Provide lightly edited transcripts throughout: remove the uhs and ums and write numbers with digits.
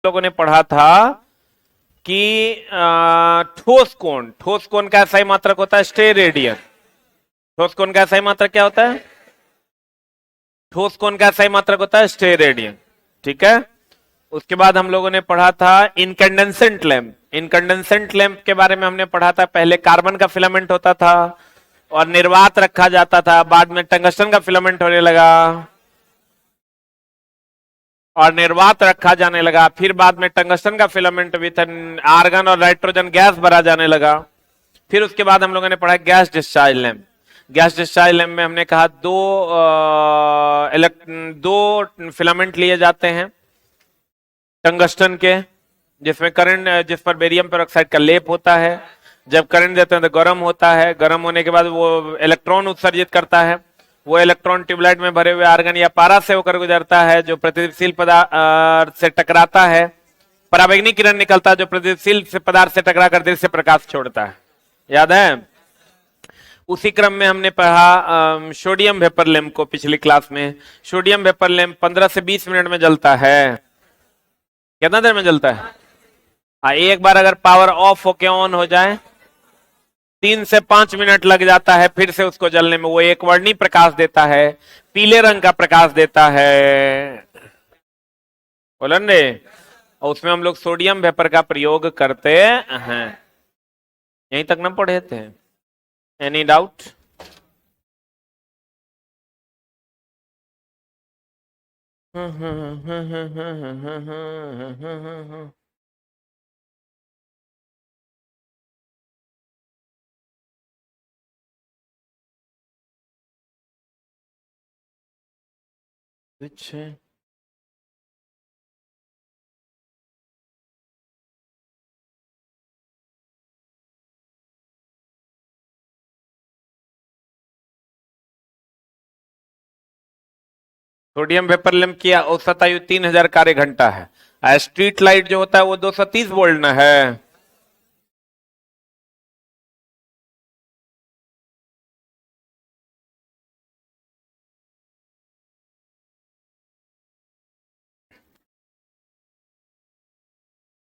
लोगों ने पढ़ा था कि ठोस कोण का सही मात्रक होता है स्टे रेडियन। ठोस कोण का सही मात्रक क्या होता है? ठोस कोण का सही मात्रक होता है स्टे रेडियन। ठीक है। उसके बाद हम लोगों ने पढ़ा था इनकंडेंसेंट लैंप। इनकंडेंसेंट लैंप के बारे में हमने पढ़ा था, पहले कार्बन का फिलामेंट होता था और निर्वात रखा जाता था, बाद में टंगस्टन का फिलामेंट होने लगा और निर्वात रखा जाने लगा, फिर बाद में टंगस्टन का फिलामेंट विथ आर्गन और नाइट्रोजन गैस भरा जाने लगा। फिर उसके बाद हम लोगों ने पढ़ा gas discharge lamp. Gas discharge lamp में हमने कहा दो फिलामेंट लिए जाते हैं टंगस्टन के, जिसमें करंट, जिस पर बेरियम पेरोक्साइड का लेप होता है। जब करंट देते हैं तो गर्म होता है, गर्म होने के बाद वो इलेक्ट्रॉन उत्सर्जित करता है। वो इलेक्ट्रॉन ट्यूबलाइट में भरे हुए आर्गन या पारा से होकर गुजरता है, जो प्रतिदीप्तिशील पदार्थ से टकराता है। पराबैंगनी किरण निकलता है जो प्रतिदीप्तिशील पदार्थ से टकराकर दृश्य प्रकाश छोड़ता है। याद है? उसी क्रम में हमने पढ़ा सोडियम वेपर लैंप को पिछली क्लास में। सोडियम वेपर लैंप 15 से 20 मिनट में जलता है। कितना देर में जलता है? एक बार अगर पावर ऑफ होके ऑन हो जाए 3 से 5 मिनट लग जाता है फिर से उसको जलने में। वो एक वर्णी प्रकाश देता है, पीले रंग का प्रकाश देता है। बोलन रे। और उसमें हम लोग सोडियम वेपर का प्रयोग करते हैं। यहीं तक ना पढ़े थे? Any doubt? अच्छा, सोडियम वेपर लैंप की औसत आयु 3000 कार्य घंटा है। स्ट्रीट लाइट जो होता है वो 230 वोल्ट न है।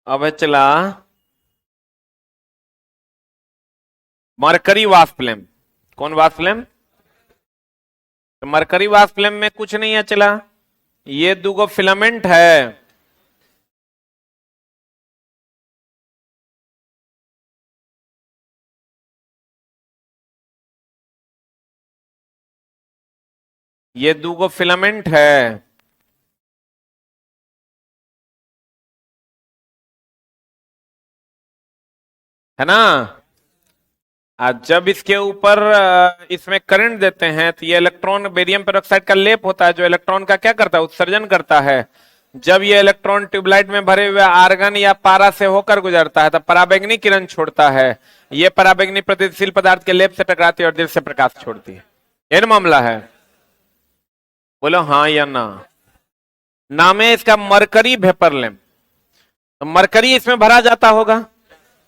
अब चला मरकरी वाष्प लैंप। कौन वाष्प लैंप? तो मरकरी वाष्प लैंप में कुछ नहीं है चला, ये दूगो फिलामेंट है। ये दूगो फिलामेंट है ना। आज जब इसके ऊपर इसमें करंट देते हैं तो ये इलेक्ट्रॉन बेरियम पेरोक्साइड का लेप होता है जो इलेक्ट्रॉन का क्या करता है? उत्सर्जन करता है। जब ये इलेक्ट्रॉन ट्यूबलाइट में भरे हुए आर्गन या पारा से होकर गुजरता है तो पराबैंगनी किरण छोड़ता है। ये पराबैंगनी प्रतिदीप्तिशील पदार्थ के लेप से टकराती है और दृश्य प्रकाश छोड़ती है। यह मामला है। बोलो हाँ या ना। नाम है इसका मरकरी वेपर लैंप। तो मरकरी इसमें भरा जाता होगा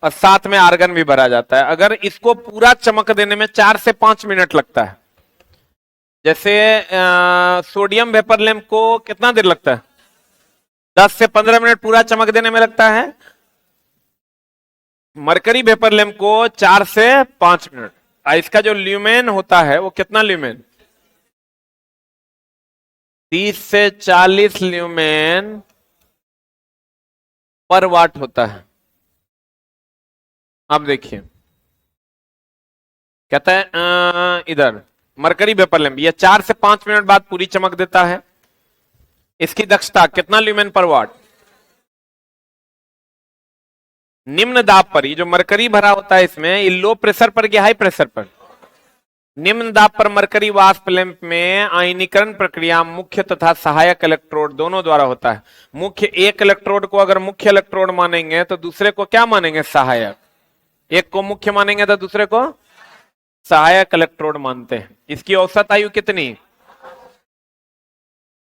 और साथ में आर्गन भी भरा जाता है। अगर इसको पूरा चमक देने में 4 से 5 मिनट लगता है, जैसे सोडियम वेपर लैंप को कितना देर लगता है? 10 से 15 मिनट पूरा चमक देने में लगता है। मरकरी वेपर लैंप को 4 से 5 मिनट। इसका जो ल्यूमेन होता है वो कितना ल्यूमेन? 30 से 40 ल्यूमेन पर वाट होता है। अब देखिए कहता है इधर मरकरी वेपर लैंप, ये 4 से 5 मिनट बाद पूरी चमक देता है। इसकी दक्षता कितना ल्यूमेन पर वाट? निम्न दाब पर, ये जो मरकरी भरा होता है इसमें, ये लो प्रेशर पर या हाई प्रेशर पर? निम्न दाब पर मरकरी वाष्प लैंप में आयनीकरण प्रक्रिया मुख्य तथा सहायक इलेक्ट्रोड दोनों द्वारा होता है। मुख्य, एक इलेक्ट्रोड को अगर मुख्य इलेक्ट्रोड मानेंगे तो दूसरे को क्या मानेंगे? सहायक। एक को मुख्य मानेंगे तो दूसरे को सहायक इलेक्ट्रोड मानते हैं। इसकी औसत आयु कितनी?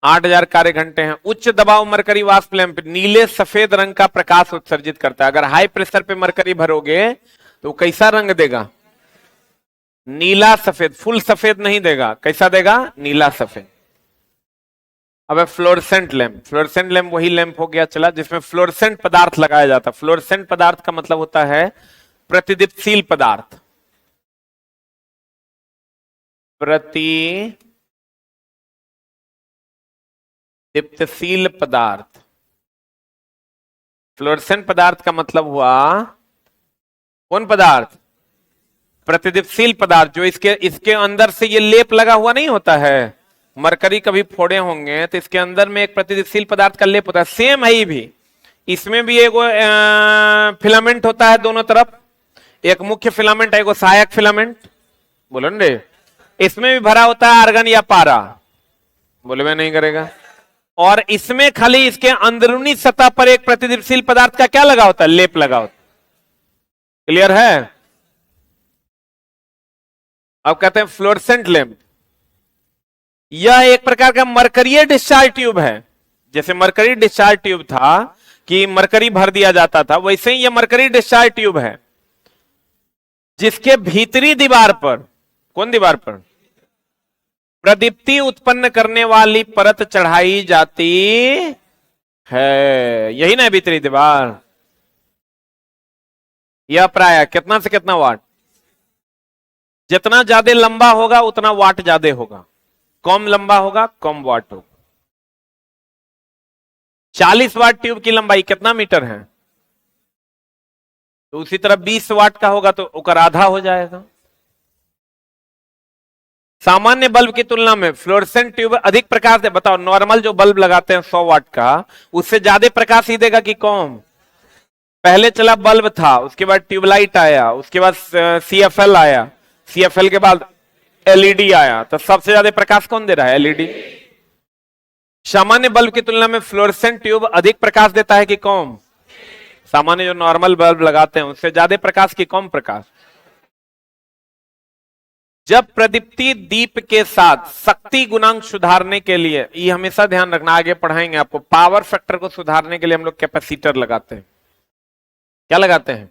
8000 कार्य घंटे हैं। उच्च दबाव मरकरी वाष्प लैंप नीले सफेद रंग का प्रकाश उत्सर्जित करता है। अगर हाई प्रेशर पे मरकरी भरोगे तो कैसा रंग देगा? नीला सफेद। फुल सफेद नहीं देगा, कैसा देगा? नीला सफेद। अब फ्लोरेसेंट लैंप वही लैंप हो गया चला जिसमें फ्लोरेसेंट पदार्थ लगाया जाता है। फ्लोरेसेंट पदार्थ का मतलब होता है प्रतिदीप्तिशील पदार्थ। प्रतिदीप्तिशील पदार्थ, फ्लोरेसेंट पदार्थ का मतलब हुआ कौन पदार्थ? प्रतिदीप्तिशील पदार्थ, जो इसके इसके अंदर से ये लेप लगा हुआ नहीं होता है। मरकरी कभी फोड़े होंगे तो इसके अंदर में एक प्रतिदीप्तिशील पदार्थ का लेप होता है। सेम है ये भी, इसमें भी एक फिलामेंट होता है दोनों तरफ, एक मुख्य फिलामेंट है, एक सहायक फिलामेंट, बोलो ना रे। इसमें भी भरा होता है आर्गन या पारा, बोले मैं नहीं करेगा। और इसमें खाली इसके अंदरूनी सतह पर एक प्रतिदीप्तिशील पदार्थ का क्या लगा होता है? लेप लगा होता है। क्लियर है? अब कहते हैं फ्लोरेसेंट लैंप, यह एक प्रकार का मरकरी डिस्चार्ज ट्यूब है। जैसे मरकरी डिस्चार्ज ट्यूब था कि मरकरी भर दिया जाता था, वैसे ही यह मरकरी डिस्चार्ज ट्यूब है जिसके भीतरी दीवार पर, कौन दीवार पर? प्रदीप्ति उत्पन्न करने वाली परत चढ़ाई जाती है। यही ना भीतरी दीवार। यह प्राय कितना से कितना वाट? जितना ज्यादा लंबा होगा उतना वाट ज्यादा होगा, कम लंबा होगा कम वाट होगा। 40 वाट ट्यूब की लंबाई कितना मीटर है? तो उसी तरह 20 वाट का होगा तो उसका आधा हो जाएगा। सामान्य बल्ब की तुलना में फ्लोरेसेंट ट्यूब अधिक प्रकाश दे। बताओ, नॉर्मल जो बल्ब लगाते हैं 100 वाट का, उससे ज्यादा प्रकाश ही देगा कि कम? पहले चला बल्ब था, उसके बाद ट्यूबलाइट आया, उसके बाद CFL आया, CFL के बाद LED आया, तो सबसे ज्यादा प्रकाश कौन दे रहा है? LED। सामान्य बल्ब की तुलना में फ्लोरेसेंट ट्यूब अधिक प्रकाश देता है कि कम? सामान्य जो नॉर्मल बल्ब लगाते हैं उससे ज्यादा प्रकाश की कम प्रकाश? जब प्रदीप्ति दीप के साथ शक्ति गुणांक सुधारने के लिए, ये हमेशा ध्यान रखना, आगे पढ़ाएंगे आपको, पावर फैक्टर को सुधारने के लिए हम लोग कैपेसिटर लगाते हैं। क्या लगाते हैं?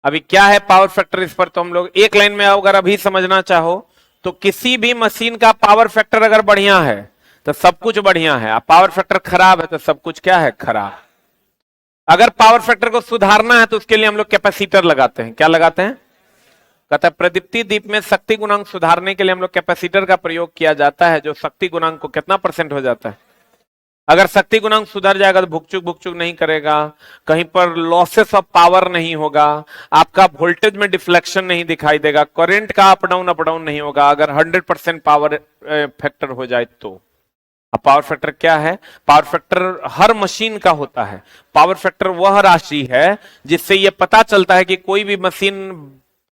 अभी क्या है पावर फैक्टर, इस पर तो हम लोग एक लाइन में अगर अभी समझना चाहो तो किसी भी मशीन का पावर फैक्टर अगर बढ़िया है तो सब कुछ बढ़िया है, पावर फैक्टर खराब है तो सब कुछ क्या है? खराब। अगर पावर फैक्टर को सुधारना है तो उसके लिए हम लोग कैपेसिटर लगाते हैं। क्या लगाते हैं? कहता है प्रदीप्ति दीप में शक्ति गुणांक सुधारने के लिए हम लोग कैपेसिटर का प्रयोग किया जाता है, जो शक्ति गुणांक को कितना % हो जाता है? अगर शक्ति गुणांक सुधर जाएगा तो भुकचुक नहीं करेगा, कहीं पर लॉसेस ऑफ पावर नहीं होगा, आपका वोल्टेज में डिफ्लेक्शन नहीं दिखाई देगा, करंट का अप डाउन नहीं होगा अगर 100% पावर फैक्टर हो जाए तो। अब पावर फैक्टर क्या है? पावर फैक्टर हर मशीन का होता है। पावर फैक्टर वह राशि है जिससे यह पता चलता है कि कोई भी मशीन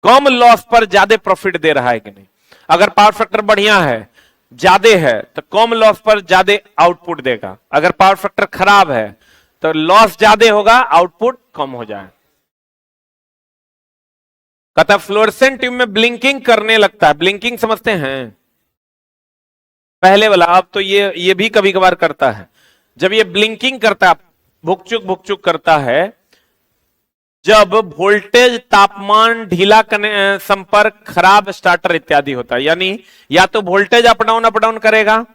कम लॉस पर ज्यादा प्रॉफिट दे रहा है कि नहीं। अगर पावर फैक्टर बढ़िया है, ज्यादा है, तो कम लॉस पर ज्यादा आउटपुट देगा। अगर पावर फैक्टर खराब है तो लॉस ज्यादा होगा, आउटपुट कम हो जाए। कहता फ्लोरेसेंट ट्यूब में ब्लिंकिंग करने लगता है। ब्लिंकिंग समझते हैं? पहले वाला, अब तो ये भी कभी कभार करता है। जब ये ब्लिंकिंग करता है, भुकचुक करता है, जब वोल्टेज, तापमान, ढीला संपर्क, खराब स्टार्टर इत्यादि होता है। यानी या तो वोल्टेज अप डाउन करेगा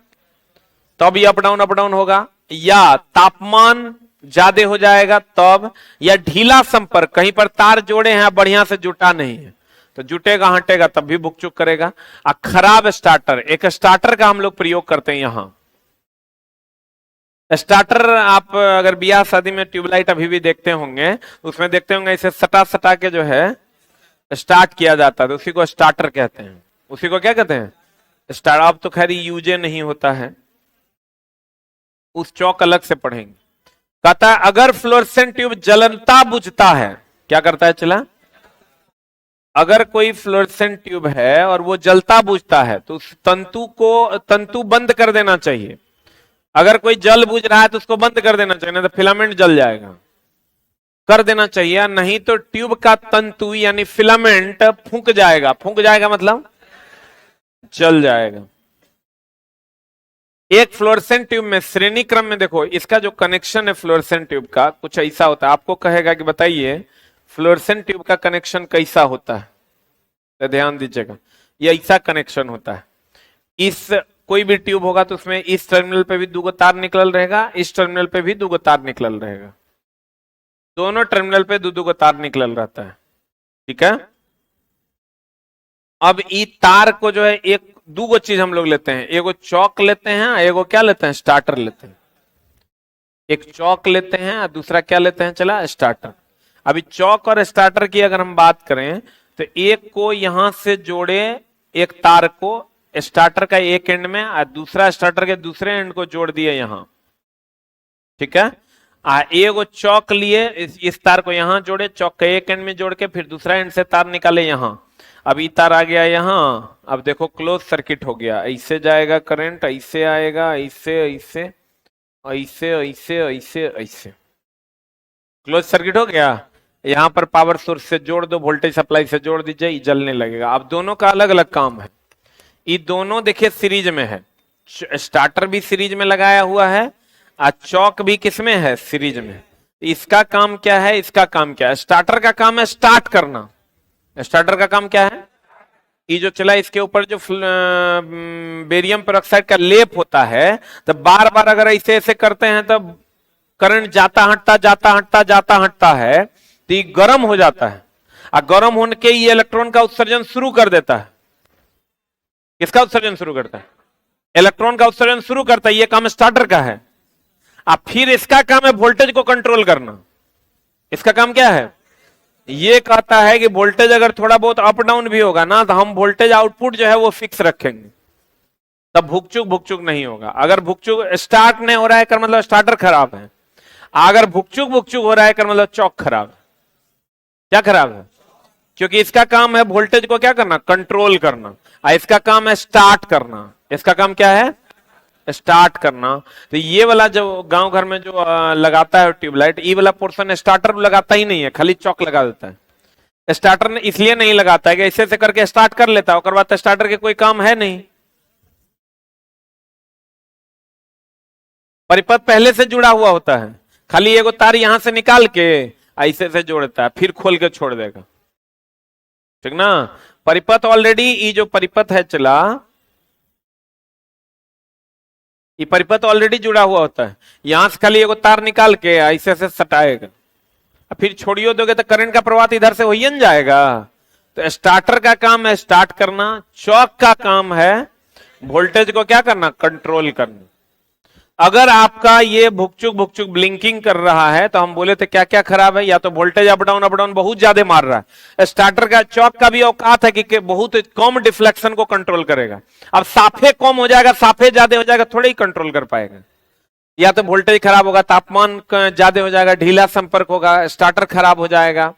तब ये अप डाउन होगा, या तापमान ज्यादा हो जाएगा तब, या ढीला संपर्क, कहीं पर तार जोड़े हैं बढ़िया से जुटा नहीं है तो जुटेगा हटेगा तब भी भुकचुक करेगा। खराब स्टार्टर, एक स्टार्टर का हम लोग प्रयोग करते हैं यहां। स्टार्टर आप अगर ब्याह शादी में ट्यूबलाइट अभी भी देखते होंगे, उसमें देखते होंगे इसे सटा के जो है स्टार्ट किया जाता है, तो उसी को स्टार्टर कहते हैं। उसी को क्या कहते हैं? स्टार्ट। अब तो खैर यूजे नहीं होता है, उस चौक अलग से पढ़ेंगे। कहता है अगर फ्लोरेसेंट ट्यूब जलता बुझता है, क्या करता है? चला, अगर कोई फ्लोरेसेंट ट्यूब है और वो जलता बुझता है तो उस तंतु बंद कर देना चाहिए। अगर कोई जल बुझ रहा है तो उसको बंद कर देना चाहिए, नहीं तो फिलामेंट जल जाएगा, कर देना चाहिए, नहीं तो ट्यूब का तंतु यानी फिलामेंट फूंक जाएगा। फूंक जाएगा मतलब जल जाएगा। एक फ्लोरेसेंट ट्यूब में श्रेणी क्रम में देखो, इसका जो कनेक्शन है फ्लोरेसेंट ट्यूब का कुछ ऐसा होता है। आपको कहेगा कि बताइए फ्लोरेसेंट ट्यूब का कनेक्शन कैसा होता है, तो ध्यान दीजिएगा, ये ऐसा कनेक्शन होता है। इस कोई भी ट्यूब होगा तो उसमें इस टर्मिनल पे भी 2 तार निकल रहेगा, इस टर्मिनल पे भी 2 तार निकल रहेगा, दोनों टर्मिनल पे 2 तार निकल रहता है। ठीक है, अब ई तार को जो है एक 2 चीज हम लोग लेते हैं, एगो चौक लेते हैं, एगो क्या लेते हैं, स्टार्टर लेते हैं। एक चौक लेते हैं और दूसरा क्या लेते हैं, चला स्टार्टर। अभी चौक और स्टार्टर की अगर हम बात करें तो एक को यहां से जोड़े, एक तार को स्टार्टर का एक एंड में और दूसरा स्टार्टर के दूसरे एंड को जोड़ दिए यहां। ठीक है, एगो चौक लिए, इस तार को यहां जोड़े, चौक का एक एंड में जोड़ के फिर दूसरा एंड से तार निकाले यहां। अब ये तार आ गया यहां, अब देखो क्लोज सर्किट हो गया, ऐसे जाएगा करंट, ऐसे आएगा, ऐसे ऐसे ऐसे ऐसे ऐसे ऐसे, क्लोज सर्किट हो गया। यहां पर पावर सोर्स से जोड़ दो, वोल्टेज सप्लाई से जोड़ दीजिए, ये जलने लगेगा। अब दोनों का अलग अलग काम है, ये दोनों देखिए सीरीज में है, स्टार्टर भी सीरीज में लगाया हुआ है और चौक भी किसमें है, सीरीज में। इसका काम क्या है, इसका काम क्या है, स्टार्टर का काम है स्टार्ट करना। स्टार्टर का काम क्या है, ये जो चला इसके ऊपर जो बेरियम पेरोक्साइड का लेप होता है, तो बार बार अगर ऐसे ऐसे करते हैं तब करंट जाता हटता जाता हटता जाता हटता है, तो ये गर्म हो जाता है, और गर्म होने के ये इलेक्ट्रॉन का उत्सर्जन शुरू कर देता है। किसका उत्सर्जन शुरू करता है, इलेक्ट्रॉन का उत्सर्जन शुरू करता है, ये काम स्टार्टर का है। अब फिर इसका काम है वोल्टेज को कंट्रोल करना। इसका काम क्या है, ये कहता है कि वोल्टेज अगर थोड़ा बहुत अप डाउन भी होगा ना, तो हम वोल्टेज आउटपुट जो है वो फिक्स रखेंगे, तब भुकचुक भुकचुक नहीं होगा। अगर भुकचुक स्टार्ट नहीं हो रहा है कर मतलब स्टार्टर खराब है, अगर भुकचुक भुकचुक हो रहा है कर मतलब चौक खराब है। क्या खराब है, क्योंकि इसका काम है वोल्टेज को क्या करना, कंट्रोल करना, इसका काम है स्टार्ट करना। इसका काम क्या है, स्टार्ट करना। तो ये वाला जो गांव घर में जो लगाता है ट्यूबलाइट, ये वाला पोर्शन स्टार्टर लगाता ही नहीं है, खाली चौक लगा देता है। स्टार्टर ने इसलिए नहीं लगाता है कि ऐसे ऐसे करके स्टार्ट कर लेता है, और बाद स्टार्टर के कोई काम है नहीं, परिपथ पहले से जुड़ा हुआ होता है, खाली एगो तार यहां से निकाल के ऐसे से जोड़ता है, फिर खोल के छोड़ देगा। ठीक ना, परिपथ ऑलरेडी, ये जो परिपथ है चला, ये परिपथ ऑलरेडी जुड़ा हुआ होता है, यहां से खाली एगो तार निकाल के ऐसे से सटाएगा, फिर छोड़ियो दोगे तो करंट का प्रवाह इधर से हो ही जाएगा। तो स्टार्टर का काम है स्टार्ट करना, चौक का काम है वोल्टेज को क्या करना, कंट्रोल करना। अगर आपका ये भुकचुक भुकचुक ब्लिंकिंग कर रहा है तो हम बोले थे क्या क्या खराब है, या तो वोल्टेज अप डाउन बहुत ज्यादा मार रहा है। स्टार्टर का चौक का भी औकात है कि बहुत कम डिफ्लेक्शन को कंट्रोल करेगा। अब साफे कम हो जाएगा, साफे ज्यादा हो जाएगा, थोड़ा ही कंट्रोल कर पाएगा। या तो वोल्टेज खराब होगा, तापमान ज्यादा हो जाएगा, ढीला संपर्क होगा, स्टार्टर खराब हो जाएगा।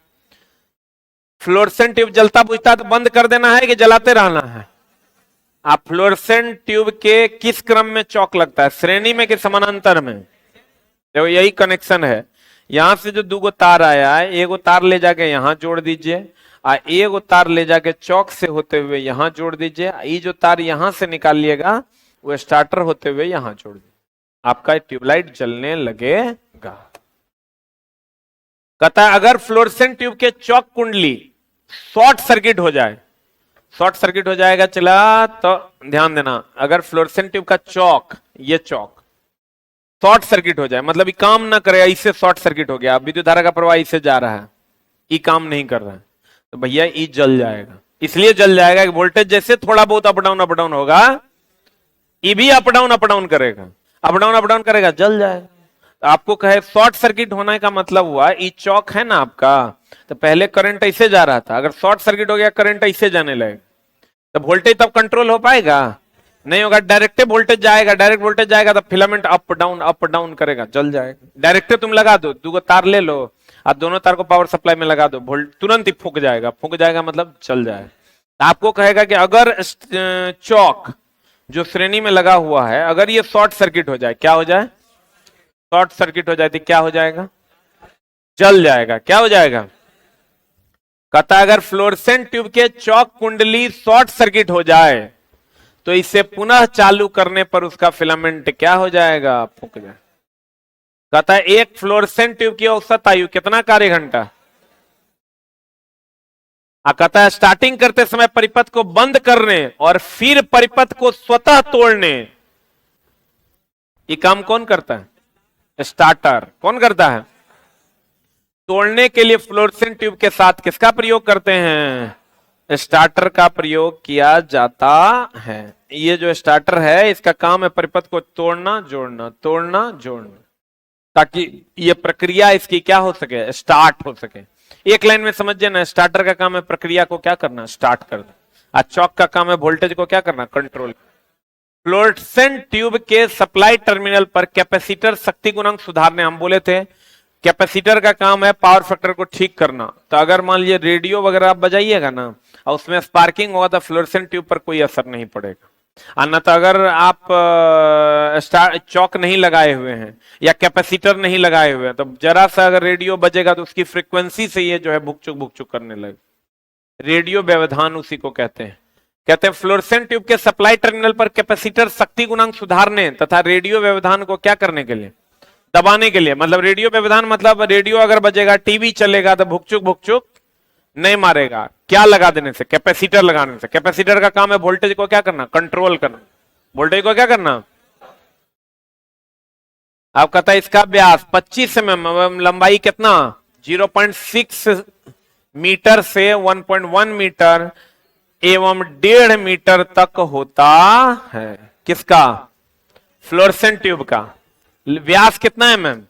फ्लोरेसेंट ट्यूब जलता बुझता तो बंद कर देना है कि जलाते रहना है। आप फ्लोरेसेंट ट्यूब के किस क्रम में चौक लगता है, श्रेणी में कि समानांतर में, देखो यही कनेक्शन है। यहां से जो 2 तार आया है, एगो तार ले जाके यहां जोड़ दीजिए, और एगो तार ले जाके चौक से होते हुए यहां जोड़ दीजिए। ये जो तार यहां से निकाल लिएगा वो स्टार्टर होते हुए यहां जोड़ दीजिए, आपका ट्यूबलाइट जलने लगेगा। कहता है अगर फ्लोरेसेंट ट्यूब के चौक कुंडली शॉर्ट सर्किट हो जाए, शॉर्ट सर्किट हो जाएगा चला, तो ध्यान देना, अगर फ्लोरेसेंट ट्यूब का चौक, ये चौक शॉर्ट सर्किट हो जाए, मतलब ये काम ना करे, इससे शॉर्ट सर्किट हो गया, विद्युत धारा का प्रवाह इससे जा रहा है, ये काम नहीं कर रहा है, तो भैया ये जल जाएगा। इसलिए जल जाएगा कि वोल्टेज जैसे थोड़ा बहुत अप डाउन होगा, ये भी अप डाउन करेगा, अप डाउन करेगा, जल जाएगा। तो आपको कहे शॉर्ट सर्किट होने का मतलब हुआ, ये चौक है ना आपका, तो पहले करंट ऐसे जा रहा था, अगर शॉर्ट सर्किट हो गया करंट ऐसे जाने लगेगा, तो वोल्टेज तब कंट्रोल हो पाएगा, नहीं होगा। डायरेक्ट वोल्टेज जाएगा, डायरेक्ट वोल्टेज जाएगा तो फिलामेंट अप डाउन करेगा, जल जाएगा। डायरेक्ट तुम लगा दो, 2 तार ले लो और दोनों तार को पावर सप्लाई में लगा दो, तुरंत ही फूक जाएगा मतलब चल जाएगा। आपको कहेगा कि अगर चौक जो श्रेणी में लगा हुआ है, अगर ये शॉर्ट सर्किट हो जाए, क्या हो जाए, शॉर्ट सर्किट हो जाए तो क्या हो जाएगा, जल जाएगा। क्या हो जाएगा, कहता अगर फ्लोरेसेंट ट्यूब के चौक कुंडली शॉर्ट सर्किट हो जाए तो इसे पुनः चालू करने पर उसका फिलामेंट क्या हो जाएगा, फूक जाए। कहता है एक फ्लोरेसेंट ट्यूब की औसत आयु कितना कार्य घंटा, कहता है स्टार्टिंग करते समय परिपथ को बंद करने और फिर परिपथ को स्वतः तोड़ने, ये काम कौन करता है? स्टार्टर। कौन करता है? तोड़ने के लिए फ्लोरेसेंट ट्यूब के साथ किसका प्रयोग करते हैं? स्टार्टर का प्रयोग किया जाता है। ये जो स्टार्टर है इसका काम है परिपथ को तोड़ना जोड़ना, तोड़ना जोड़ना, ताकि ये प्रक्रिया इसकी क्या हो सके? स्टार्ट हो सके। एक लाइन में समझिए ना, स्टार्टर का काम है प्रक्रिया को क्या करना? स्टार्ट करना। चॉक का काम है वोल्टेज को क्या करना? कंट्रोल। फ्लोरेसेंट ट्यूब के सप्लाई टर्मिनल पर कैपेसिटर शक्ति गुणांक सुधारने, हम बोले थे कैपेसिटर का काम है पावर फैक्टर को ठीक करना। तो अगर मान लीजिए रेडियो वगैरह आप बजाइएगा ना और उसमें स्पार्किंग होगा तो फ्लोरेसेंट ट्यूब पर कोई असर नहीं पड़ेगा। अन्यथा तो अगर आप चौक नहीं लगाए हुए हैं या कैपेसिटर नहीं लगाए हुए हैं तो जरा सा अगर रेडियो बजेगा तो उसकी फ्रीक्वेंसी से ये जो है भुकचुक करने लगे। रेडियो व्यवधान उसी को कहते हैं। कहते हैं फ्लोरेसेंट ट्यूब के सप्लाई टर्मिनल पर कैपेसिटर शक्ति गुणांक सुधारने तथा रेडियो व्यवधान को क्या करने के लिए? दबाने के लिए। मतलब रेडियो व्यवधान मतलब रेडियो अगर बजेगा, टीवी चलेगा तो भुकचुक नहीं मारेगा। क्या लगा देने से? कैपेसिटर लगाने से। कैपेसिटर का काम है वोल्टेज को क्या करना? कंट्रोल करना। वोल्टेज को क्या करना? आप कहता है इसका व्यास 25 mm, लंबाई कितना? 0.6 मीटर से 1.1 मीटर एवं 1.5 मीटर तक होता है। किसका? फ्लोरेसेंट ट्यूब का। व्यास कितना है मैम?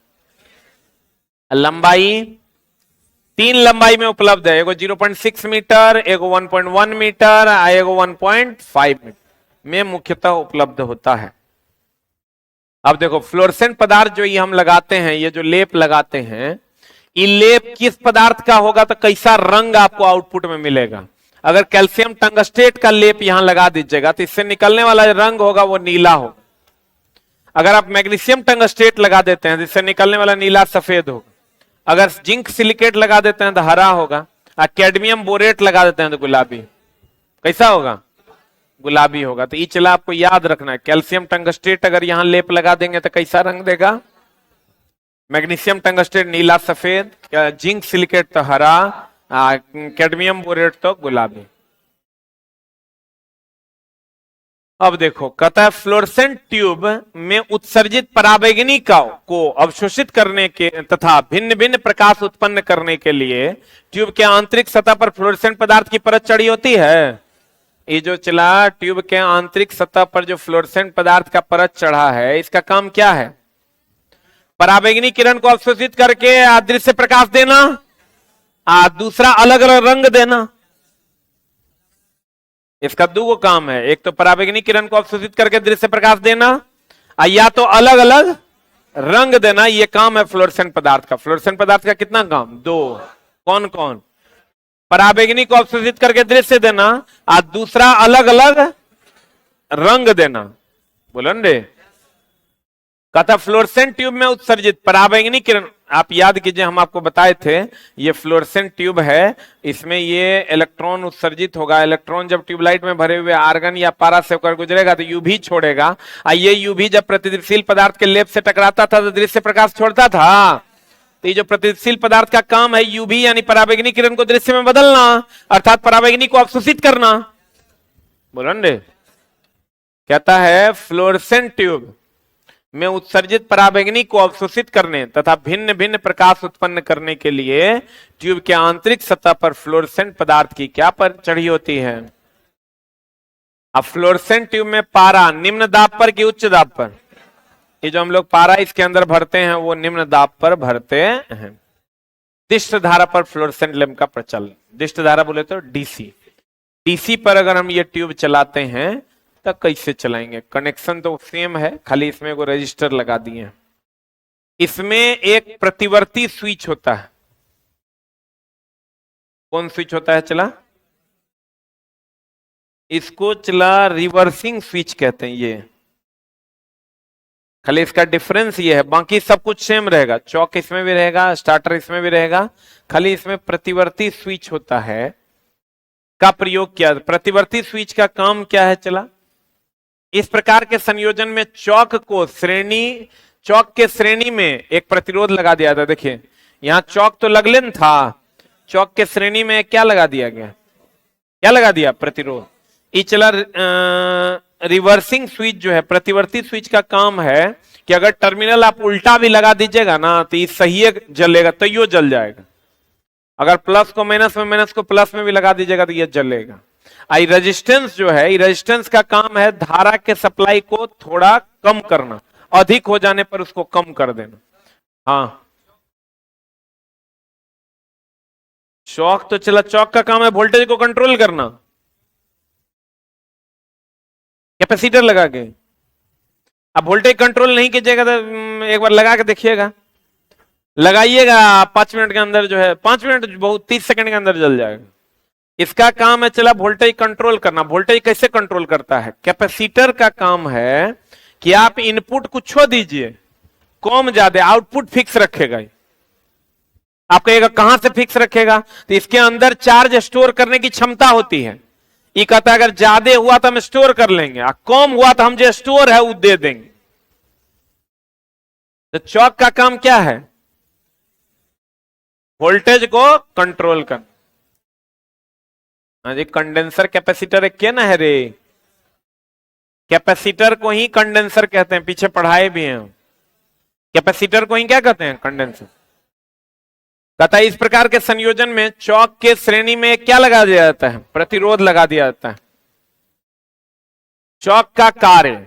लंबाई 3 लंबाई में उपलब्ध है। एगो 0.6 मीटर, एगो 1.1 मीटर, एगो 1.5 मीटर में मुख्यतः उपलब्ध होता है। अब देखो फ्लोरेसेंट पदार्थ जो ये हम लगाते हैं, ये जो लेप लगाते हैं, ये लेप किस पदार्थ का होगा तो कैसा रंग आपको आउटपुट में मिलेगा? अगर कैल्शियम टंगस्टेट का लेप यहां लगा दीजिएगा तो इससे निकलने वाला रंग होगा वो नीला होगा। अगर आप मैग्नीशियम टंगस्टेट लगा देते हैं जिससे निकलने वाला नीला सफेद होगा। अगर जिंक सिलिकेट लगा देते हैं तो हरा होगा। और कैडमियम बोरेट लगा देते हैं तो गुलाबी। कैसा होगा? गुलाबी होगा। तो ये चला आपको याद रखना है। कैल्शियम टंगस्टेट अगर यहां लेप लगा देंगे तो कैसा रंग देगा? मैग्नीशियम टंगस्टेट नीला सफेद, जिंक सिलिकेट तो हरा, कैडमियम बोरेट तो गुलाबी। अब देखो कहता है फ्लोरेसेंट ट्यूब में उत्सर्जित पराबैंगनी को अवशोषित करने के तथा भिन्न भिन्न प्रकाश उत्पन्न करने के लिए ट्यूब के आंतरिक सतह पर फ्लोरेसेंट पदार्थ की परत चढ़ी होती है। ये जो चला ट्यूब के आंतरिक सतह पर जो फ्लोरेसेंट पदार्थ का परत चढ़ा है, इसका काम क्या है? पराबैंगनी किरण को अवशोषित करके अदृश्य प्रकाश देना, दूसरा अलग अलग रंग देना। इसका दो काम है, एक तो पराबैंगनी किरण को अवशोषित करके दृश्य प्रकाश देना, या तो अलग अलग रंग देना। ये काम है फ्लोरेसेंट पदार्थ का। फ्लोरेसेंट पदार्थ का कितना काम? 2। कौन कौन? पराबैंगनी को अवशोषित करके दृश्य देना और दूसरा अलग अलग रंग देना। बोलो रे। कहता फ्लोरेसेंट ट्यूब में उत्सर्जित पराबैंगनी किरण, आप याद कीजिए हम आपको बताए थे ये फ्लोरेसेंट ट्यूब है, इसमें ये इलेक्ट्रॉन उत्सर्जित होगा। इलेक्ट्रॉन जब ट्यूबलाइट में भरे हुए आर्गन या पारा से होकर गुजरेगा तो यूवी छोड़ेगा। ये यूवी जब प्रतिदीप्तिशील पदार्थ के लेप से टकराता था तो दृश्य प्रकाश छोड़ता था। तो ये जो प्रतिदीप्तिशील पदार्थ का काम है यूवी यानी पराबैंगनी किरण को दृश्य में बदलना, अर्थात पराबैंगनी को अवशोषित करना। बोलो रे। कहता है फ्लोरेसेंट ट्यूब में उत्सर्जित पराबैंगनी को अवशोषित करने तथा भिन्न भिन्न प्रकाश उत्पन्न करने के लिए ट्यूब के आंतरिक सतह पर फ्लोरेसेंट पदार्थ की क्या पर चढ़ी होती है? अब फ्लोरेसेंट ट्यूब में पारा निम्न दाब पर कि उच्च दाब पर? ये जो हम लोग पारा इसके अंदर भरते हैं वो निम्न दाब पर भरते हैं। दिष्ट धारा पर फ्लोरेसेंट लैंप का प्रचलन। दिष्ट धारा बोले तो डीसी। डीसी पर अगर हम ये ट्यूब चलाते हैं तो कैसे चलाएंगे? कनेक्शन तो सेम है, खाली इसमें वो रजिस्टर लगा दिए हैं। इसमें एक प्रतिवर्ती स्विच होता है। कौन स्विच होता है चला? इसको चला रिवर्सिंग स्विच कहते हैं। ये खाली इसका डिफरेंस ये है, बाकी सब कुछ सेम रहेगा। चौक इसमें भी रहेगा, स्टार्टर इसमें भी रहेगा, खाली इसमें प्रतिवर्ती स्विच होता है का प्रयोग किया। प्रतिवर्ती स्विच का काम क्या है चला? इस प्रकार के संयोजन में चौक के श्रेणी में एक प्रतिरोध लगा दिया था। देखिए यहां चौक तो लगलन था, चौक के श्रेणी में क्या लगा दिया गया? क्या लगा दिया, प्रतिरोध। ये चला रिवर्सिंग स्विच जो है, प्रतिवर्ती स्विच का काम है कि अगर टर्मिनल आप उल्टा भी लगा दीजिएगा ना तो ये सही जलेगा, तो यो जल जाएगा। अगर प्लस को माइनस में, माइनस को प्लस में भी लगा दीजिएगा तो ये जलेगा। आई रेजिस्टेंस जो है, रेजिस्टेंस का काम है धारा के सप्लाई को थोड़ा कम करना, अधिक हो जाने पर उसको कम कर देना। हाँ, चौक तो चला, चौक का काम है वोल्टेज को कंट्रोल करना, कैपेसिटर लगा के। अब वोल्टेज कंट्रोल नहीं कीजिएगा तो एक बार लगा के देखिएगा, लगाइएगा 5 मिनट के अंदर जो है, 5 मिनट बहुत, 30 सेकंड के अंदर जल जाएगा। इसका काम है चला वोल्टेज कंट्रोल करना। वोल्टेज कैसे कंट्रोल करता है, कैपेसिटर का काम है कि आप इनपुट कुछ छो दीजिए, कम ज्यादा, आउटपुट फिक्स रखेगा। आप कहिएगा कहां से फिक्स रखेगा, तो इसके अंदर चार्ज स्टोर करने की क्षमता होती है। ये कहता है अगर ज्यादा हुआ तो हम स्टोर कर लेंगे, और कम हुआ तो हम जो स्टोर है वो दे देंगे। तो चौक का काम क्या है, वोल्टेज को कंट्रोल करना। हाँ जी, कंडेंसर कैपेसिटर एक क्या ना है रे, कैपेसिटर को ही कंडेंसर कहते हैं, पीछे पढ़ाए भी हैं। कैपेसिटर को ही क्या कहते हैं, कंडेंसर। कहता है इस प्रकार के संयोजन में चौक के श्रेणी में क्या लगा दिया जाता है, प्रतिरोध लगा दिया जाता है। चौक का कार्य,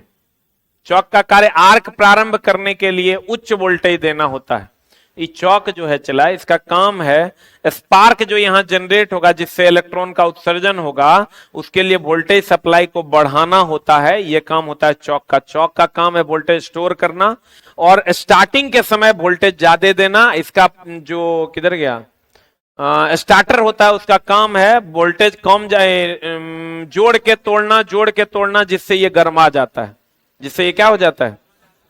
चौक का कार्य आर्क प्रारंभ करने के लिए उच्च वोल्टेज देना होता है। ये चौक जो है चला, इसका काम है स्पार्क जो यहां जनरेट होगा जिससे इलेक्ट्रॉन का उत्सर्जन होगा, उसके लिए वोल्टेज सप्लाई को बढ़ाना होता है। यह काम होता है चौक का। चौक का काम है वोल्टेज स्टोर करना और स्टार्टिंग के समय वोल्टेज ज्यादा देना। इसका जो किधर गया स्टार्टर होता है, उसका काम है वोल्टेज कम जाए, जोड़ के तोड़ना, जोड़ के तोड़ना, जिससे ये गर्मा जाता है, जिससे ये क्या हो जाता है,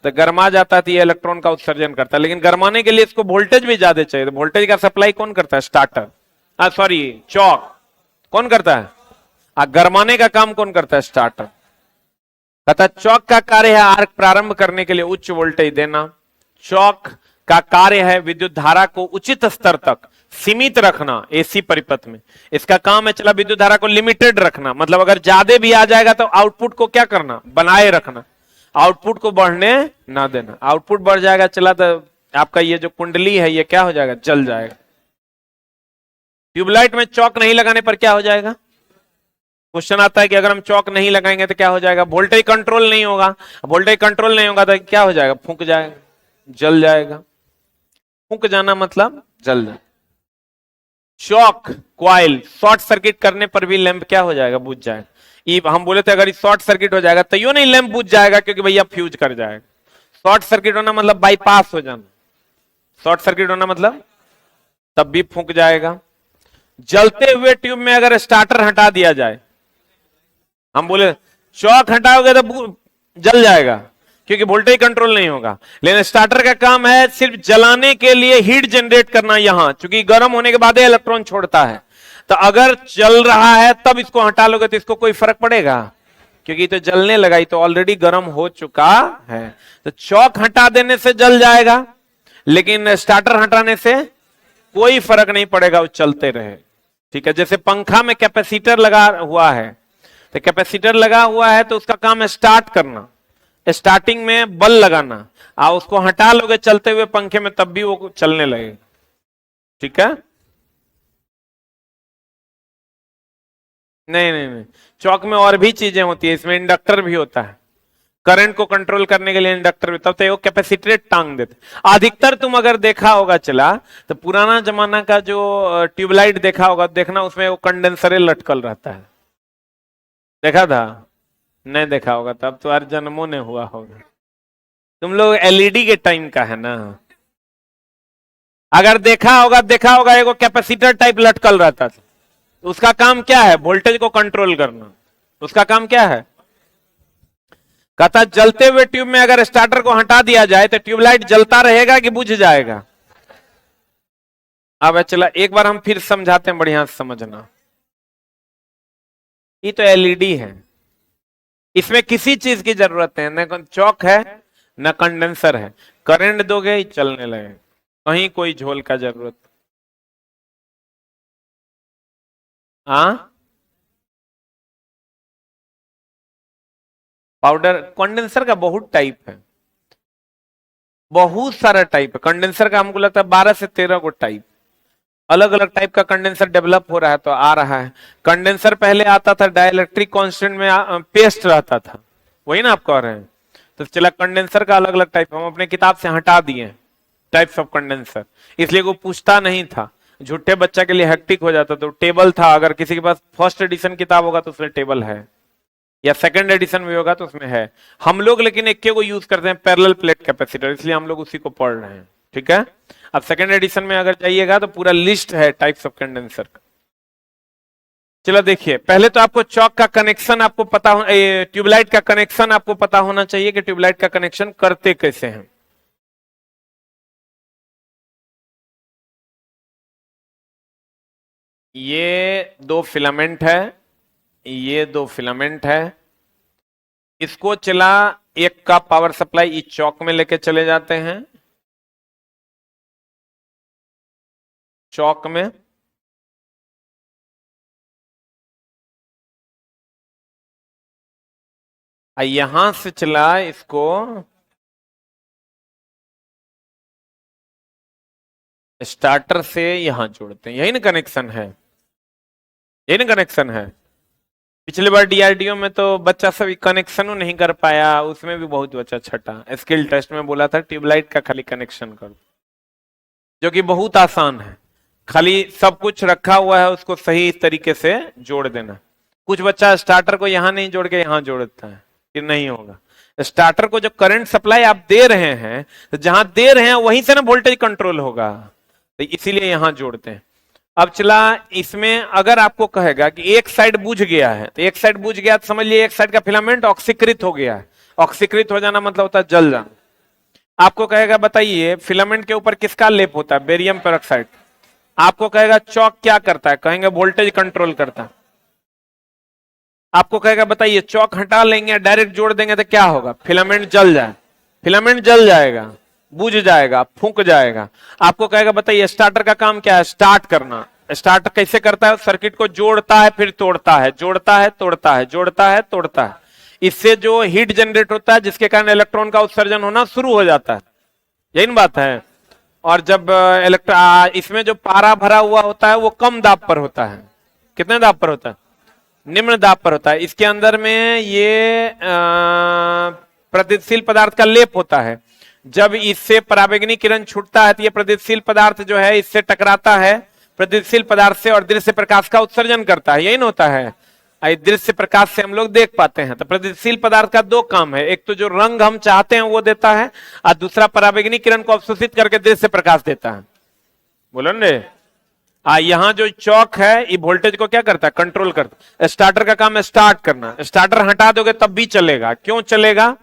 तो गर्मा जाता है, तो ये इलेक्ट्रॉन का उत्सर्जन करता है। लेकिन गर्माने के लिए इसको वोल्टेज भी ज्यादा चाहिए, तो वोल्टेज का सप्लाई कौन करता है, स्टार्टर, सॉरी चौक कौन करता है, गर्माने का काम कौन करता है, स्टार्टर। कहता चौक का कार्य है आर्क प्रारंभ करने के लिए उच्च वोल्टेज देना। चौक का कार्य है विद्युत धारा को उचित स्तर तक सीमित रखना एसी परिपथ में। इसका काम है चला विद्युत धारा को लिमिटेड रखना, मतलब अगर ज्यादा भी आ जाएगा तो आउटपुट को क्या करना, बनाए रखना, आउटपुट को बढ़ने ना देना। आउटपुट बढ़ जाएगा चला तो आपका ये जो कुंडली है ये क्या हो जाएगा, जल जाएगा। ट्यूबलाइट में चौक नहीं लगाने पर क्या हो जाएगा, क्वेश्चन आता है कि अगर हम चौक नहीं लगाएंगे तो क्या हो जाएगा, वोल्टेज कंट्रोल नहीं होगा। वोल्टेज कंट्रोल नहीं होगा तो क्या हो जाएगा, फूंक जाएगा, जल जाएगा। फूंक जाना मतलब जल जाए। चौक क्वाइल शॉर्ट सर्किट करने पर भी लैंप क्या हो जाएगा, बुझ जाएगा। ये हम बोले थे अगर शॉर्ट सर्किट हो जाएगा तो यो नहीं लैंप बुझ जाएगा, क्योंकि भैया फ्यूज कर जाएगा। शॉर्ट सर्किट होना मतलब बाईपास हो जाना, शॉर्ट सर्किट होना मतलब तब भी फूंक जाएगा। जलते हुए ट्यूब में अगर स्टार्टर हटा दिया जाए, हम बोले चौक हटाओगे तो जल जाएगा क्योंकि वोल्टेज कंट्रोल नहीं होगा, लेकिन स्टार्टर का काम है सिर्फ जलाने के लिए हीट जनरेट करना। यहां चूंकि गर्म होने के बाद इलेक्ट्रॉन छोड़ता है, तो अगर चल रहा है तब इसको हटा लोगे तो इसको कोई फर्क पड़ेगा, क्योंकि तो जलने लगा, तो ऑलरेडी गर्म हो चुका है। तो चौक हटा देने से जल जाएगा, लेकिन स्टार्टर हटाने से कोई फर्क नहीं पड़ेगा, वो चलते रहे। ठीक है, जैसे पंखा में कैपेसिटर लगा हुआ है, तो कैपेसिटर लगा हुआ है तो उसका काम है स्टार्ट करना, स्टार्टिंग में बल लगाना, और उसको हटा लोगे चलते हुए पंखे में तब भी वो चलने लगेगा। ठीक है, नहीं नहीं नहीं, चौक में और भी चीजें होती है, इसमें इंडक्टर भी होता है, करंट को कंट्रोल करने के लिए इंडक्टर भी, तब तो वो कैपेसिटर टांग देते। अधिकतर तुम अगर देखा होगा चला तो पुराना जमाना का जो ट्यूबलाइट देखा होगा, देखना उसमें वो कंडेंसर लटकल रहता है, देखा था, नहीं देखा होगा तब तो हर जन्मों ने हुआ होगा। तुम लोग एलईडी के टाइम का है ना, अगर देखा होगा एगो कैपेसिटर टाइप लटकल रहता था, उसका काम क्या है, वोल्टेज को कंट्रोल करना। उसका काम क्या है, कहता जलते हुए ट्यूब में अगर स्टार्टर को हटा दिया जाए तो ट्यूबलाइट जलता रहेगा कि बुझ जाएगा। अब चला एक बार हम फिर समझाते हैं, बढ़िया से समझना। ये तो एलईडी है, इसमें किसी चीज की जरूरत है, न चौक है न कंडेंसर है, करंट दोगे ही चलने लगे, कहीं कोई झोल का जरूरत। हाँ पाउडर कंडेंसर का बहुत टाइप है, बहुत सारा टाइप है कंडेंसर का। हमको लगता है 12 से 13 को टाइप, अलग अलग टाइप का कंडेंसर डेवलप हो रहा है, तो आ रहा है। कंडेंसर पहले आता था डाइलेक्ट्रिक कांस्टेंट में पेस्ट रहता था, वही ना आप कह रहे हैं। तो चला कंडेंसर का अलग अलग टाइप हम अपने किताब से हटा दिए टाइप्स ऑफ कंडेंसर, इसलिए वो पूछता नहीं था, झूठे बच्चा के लिए हेक्टिक हो जाता। तो टेबल था, अगर किसी के पास फर्स्ट एडिशन किताब होगा तो उसमें टेबल है, या सेकंड एडिशन में होगा तो उसमें है। हम लोग लेकिन एक को यूज करते हैं पैरेलल प्लेट कैपेसिटर, इसलिए हम लोग उसी को पढ़ रहे हैं, ठीक है। अब सेकंड एडिशन में अगर जाइएगा तो पूरा लिस्ट है टाइप्स ऑफ कंडेंसर का। चलो देखिए, पहले तो आपको चौक का कनेक्शन आपको पता हो, ट्यूबलाइट का कनेक्शन आपको पता होना चाहिए कि ट्यूबलाइट का कनेक्शन करते कैसे हैं। ये दो फिलामेंट है, ये दो फिलामेंट है, इसको चला एक का पावर सप्लाई इस चौक में लेके चले जाते हैं, चौक में। यहां से चला इसको स्टार्टर से यहां जोड़ते हैं, यही ना कनेक्शन है, यही ना कनेक्शन है। पिछली बार डीआरडीओ में तो बच्चा सब कनेक्शन नहीं कर पाया, उसमें भी बहुत बच्चा छटा। स्किल टेस्ट में बोला था ट्यूबलाइट का खाली कनेक्शन करो, जो कि बहुत आसान है, खाली सब कुछ रखा हुआ है, उसको सही तरीके से जोड़ देना। कुछ बच्चा स्टार्टर को यहां नहीं जोड़ के यहां जोड़ता है, फिर नहीं होगा। स्टार्टर को जो करंट सप्लाई आप दे रहे हैं, तो जहां दे रहे हैं वहीं से ना वोल्टेज कंट्रोल होगा, तो इसीलिए यहां जोड़ते हैं। अब चला इसमें अगर आपको कहेगा कि एक साइड बुझ गया है, तो एक साइड बुझ गया तो समझ लिए एक साइड का फिलामेंट ऑक्सीकृत हो गया है। ऑक्सीकृत हो जाना मतलब होता है जल जाना। आपको कहेगा बताइए फिलामेंट के ऊपर किसका लेप होता है, बेरियम पेरोक्साइड। आपको कहेगा चौक क्या करता है, कहेंगे वोल्टेज कंट्रोल करता है। आपको कहेगा बताइए चौक हटा लेंगे डायरेक्ट जोड़ देंगे तो क्या होगा, फिलामेंट जल जाए, फिलामेंट जल जाएगा, बुझ जाएगा, फूंक जाएगा। आपको कहेगा बताइए स्टार्टर का काम क्या है, स्टार्ट करना। स्टार्टर कैसे करता है, सर्किट को जोड़ता है फिर तोड़ता है, जोड़ता है तोड़ता है, जोड़ता है तोड़ता है। इससे जो हीट जनरेट होता है जिसके कारण इलेक्ट्रॉन का उत्सर्जन होना शुरू हो जाता है, यही बात है। और जब इसमें जो पारा भरा हुआ होता है वो कम दाब पर होता है, कितने दाब पर होता है, निम्न दाब पर होता है। इसके अंदर में ये प्रतिशील पदार्थ का लेप होता है। जब इससे पराबैंगनी किरण छूटता है तो ये प्रतिशील पदार्थ जो है इससे टकराता है प्रतिशील पदार्थ से और दृश्य प्रकाश का उत्सर्जन करता है, यही ना होता है। दृश्य प्रकाश से हम लोग देख पाते हैं। तो प्रतिशील पदार्थ का दो काम है, एक तो जो रंग हम चाहते हैं वो देता है, और दूसरा पराबैंगनी किरण को अवशोषित करके दृश्य प्रकाश देता है। बोलो ने, यहां जो चौक है ये वोल्टेज को क्या करता है, कंट्रोल करता है। स्टार्टर का काम है स्टार्ट करना, स्टार्टर हटा दोगे तब भी चलेगा। क्यों चलेगा,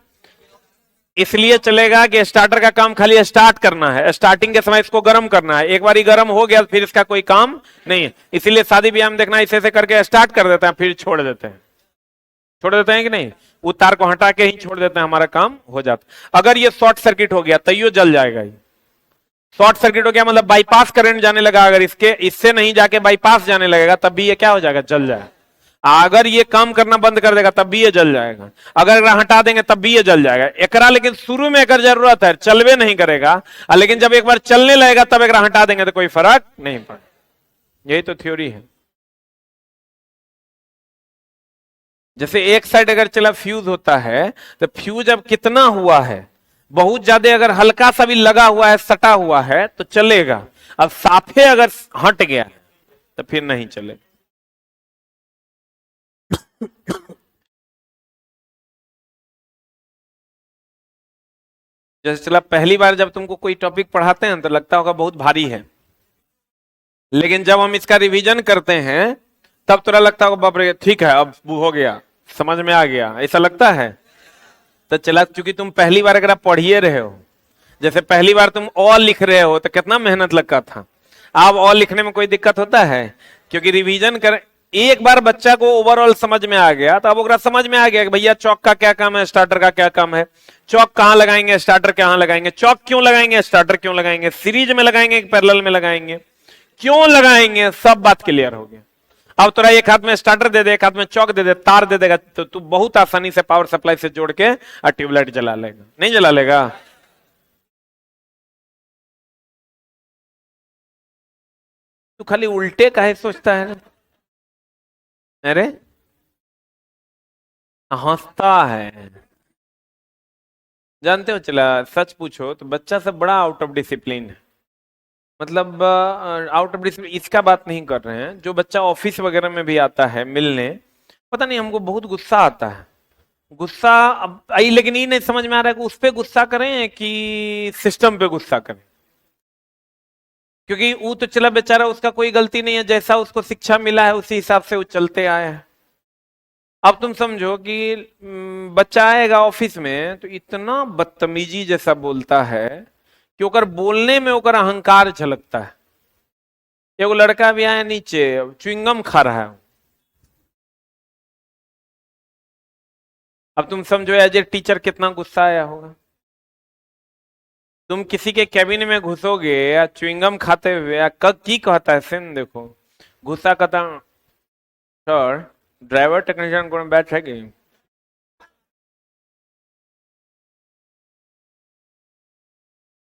इसलिए चलेगा कि स्टार्टर का काम खाली स्टार्ट करना है, स्टार्टिंग के समय इसको गर्म करना है। एक बार गर्म हो गया फिर इसका कोई काम नहीं है। इसीलिए शादी ब्याह में देखना ऐसे करके स्टार्ट कर देते हैं फिर छोड़ देते हैं, छोड़ देते हैं कि नहीं, वो तार को हटा के ही छोड़ देते हैं, हमारा काम हो जाता। अगर ये शॉर्ट सर्किट हो गया तैयो जल जाएगा। ये शॉर्ट सर्किट हो गया मतलब बाईपास करंट जाने लगा, अगर इससे नहीं जाके बाईपास जाने लगेगा तब भी ये क्या हो जाएगा, जल जाएगा। अगर ये काम करना बंद कर देगा तब भी ये जल जाएगा, अगर हटा देंगे तब भी ये जल जाएगा। एकरा लेकिन शुरू में अगर जरूरत है, चलवे नहीं करेगा, लेकिन जब एक बार चलने लगेगा तब एकरा हटा देंगे तो कोई फर्क नहीं पड़े। यही तो थ्योरी है। जैसे एक साइड अगर चला फ्यूज होता है तो फ्यूज अब कितना हुआ है, बहुत ज्यादा अगर हल्का सा भी लगा हुआ है, सटा हुआ है तो चलेगा। अब साफे अगर हट गया तो फिर नहीं चलेगा। जैसे चला पहली बार जब तुमको कोई टॉपिक पढ़ाते हैं तो लगता होगा बहुत भारी है, लेकिन जब हम इसका रिवीजन करते हैं तब थोड़ा लगता होगा बाप रे ठीक है अब हो गया, समझ में आ गया, ऐसा लगता है। तो चला चूंकि तुम पहली बार अगर आप पढ़िए रहे हो, जैसे पहली बार तुम ऑल लिख रहे हो तो कितना मेहनत लगता था। अब ऑल लिखने में कोई दिक्कत होता है, क्योंकि रिवीजन कर एक बार बच्चा को ओवरऑल समझ में आ गया तो अब ओकरा समझ में आ गया कि भैया चौक का क्या काम है, स्टार्टर का क्या काम है, चौक कहां लगाएंगे, स्टार्टर कहां लगाएंगे, चौक क्यों लगाएंगे, स्टार्टर क्यों लगाएंगे, सीरीज में लगाएंगे पैरेलल में लगाएंगे, क्यों लगाएंगे, सब बात क्लियर हो गया। अब तोरा एक हाथ में स्टार्टर दे दे, एक हाथ में चौक दे दे, तार दे देगा, तो तू बहुत आसानी से पावर सप्लाई से जोड़ के और ट्यूबलाइट जला लेगा, नहीं जला लेगा? तू खाली उल्टे काहे सोचता है? अरे हंसता है। जानते हो, चला सच पूछो तो बच्चा सब बड़ा आउट ऑफ डिसिप्लिन है। मतलब आउट ऑफ डिसिप्लिन इसका बात नहीं कर रहे हैं, जो बच्चा ऑफिस वगैरह में भी आता है मिलने, पता नहीं हमको बहुत गुस्सा आता है। गुस्सा अब आई, लेकिन ये नहीं समझ में आ रहा है कि उस पे गुस्सा करें कि सिस्टम पे गुस्सा करें। क्योंकि वो तो चला बेचारा, उसका कोई गलती नहीं है, जैसा उसको शिक्षा मिला है उसी हिसाब से वो चलते आए हैं। अब तुम समझो कि बच्चा आएगा ऑफिस में तो इतना बदतमीजी जैसा बोलता है कि ओकर बोलने में ओकर अहंकार झलकता है। एगो लड़का भी आया नीचे, च्युइंगम खा रहा है। अब तुम समझो एज ए टीचर कितना गुस्सा आया होगा। तुम किसी के कैबिन में घुसोगे या च्युइंगम खाते हुए, या कब की कहता है सीन देखो, गुस्सा कहता, सर ड्राइवर टेक्नीशियन को बैठेगी।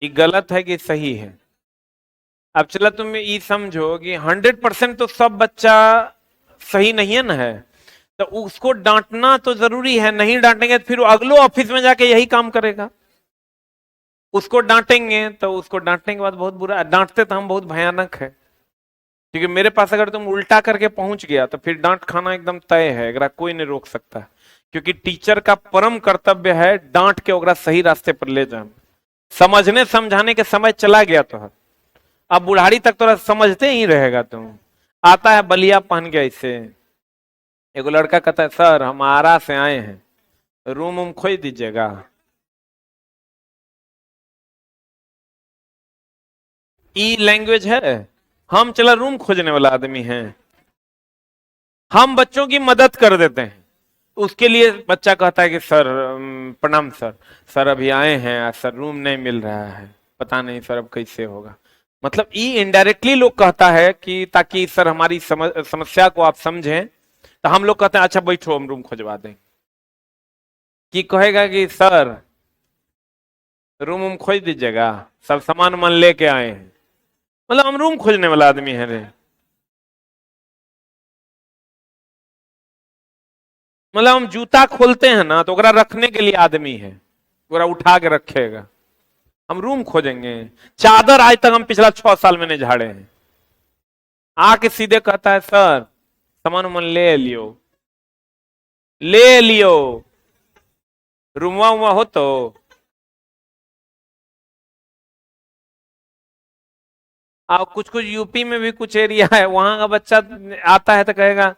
ये गलत है कि सही है? अब चला तुम ये समझो कि 100% तो सब बच्चा सही नहीं है ना है, तो उसको डांटना तो जरूरी है। नहीं डांटेंगे तो फिर वो अगले ऑफिस में जाके यही काम करेगा। उसको डांटेंगे तो उसको डांटने के बाद बहुत बुरा, डांटते तो हम बहुत भयानक है, क्योंकि मेरे पास अगर तुम उल्टा करके पहुंच गया तो फिर डांट खाना एकदम तय है, अगर कोई नहीं रोक सकता। क्योंकि टीचर का परम कर्तव्य है डांट के ओकरा सही रास्ते पर ले जाना। समझने समझाने के समय चला गया तो है, अब बुढ़ारी तक तो समझते ही रहेगा तुम। आता है बलिया पहन के ऐसे, एगो लड़का कहता है सर हम आरा से आए हैं, रूम वूम खोज दीजिएगा। ई लैंग्वेज है? हम चला रूम खोजने वाला आदमी हैं? हम बच्चों की मदद कर देते हैं, उसके लिए बच्चा कहता है कि सर प्रणाम सर, सर अभी आए हैं सर, रूम नहीं मिल रहा है, पता नहीं सर अब कैसे होगा। मतलब ई इनडायरेक्टली लोग कहता है कि ताकि सर हमारी समस्या को आप समझें, तो हम लोग कहते हैं अच्छा बैठो हम रूम खोजवा दें। कि कहेगा कि सर रूम वूम खोज दीजिएगा, सब सामान वामान लेके आए हैं। मतलब हम रूम खोजने वाला आदमी है रे? मतलब हम जूता खोलते हैं ना तो ओकरा रखने के लिए आदमी है, ओकरा उठा के रखेगा। हम रूम खोजेंगे? चादर आज तक हम पिछला 6 साल में नहीं झाड़े हैं। आके सीधे कहता है सर सामान उमान ले लियो, ले लियो, रूमवा उमा हो तो। और कुछ कुछ यूपी में भी कुछ एरिया है, वहां का बच्चा आता है तो कहेगा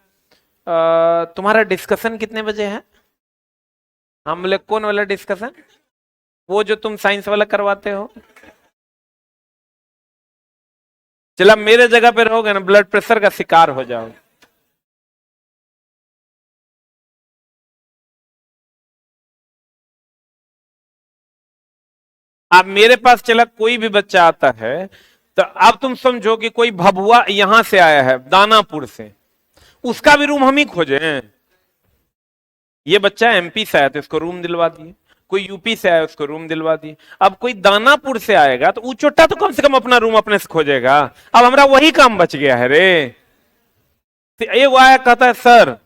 तुम्हारा डिस्कशन कितने बजे है? हम बोले कौन वाला डिस्कशन? वो जो तुम साइंस वाला करवाते हो। चला मेरे जगह पे रहोगे ना, ब्लड प्रेशर का शिकार हो जाओ। अब मेरे पास चला कोई भी बच्चा आता है तो अब तुम समझो कि कोई भभुआ यहां से आया है दानापुर से, उसका भी रूम हम ही खोजे हैं। ये बच्चा एमपी से आया तो इसको रूम दिलवा दिए, कोई यूपी से आया उसको रूम दिलवा दिए। अब कोई दानापुर से आएगा तो उचोटा तो कम से कम अपना रूम अपने से खोजेगा। अब हमारा वही काम बच गया है रे। तो एक आया कहता है सर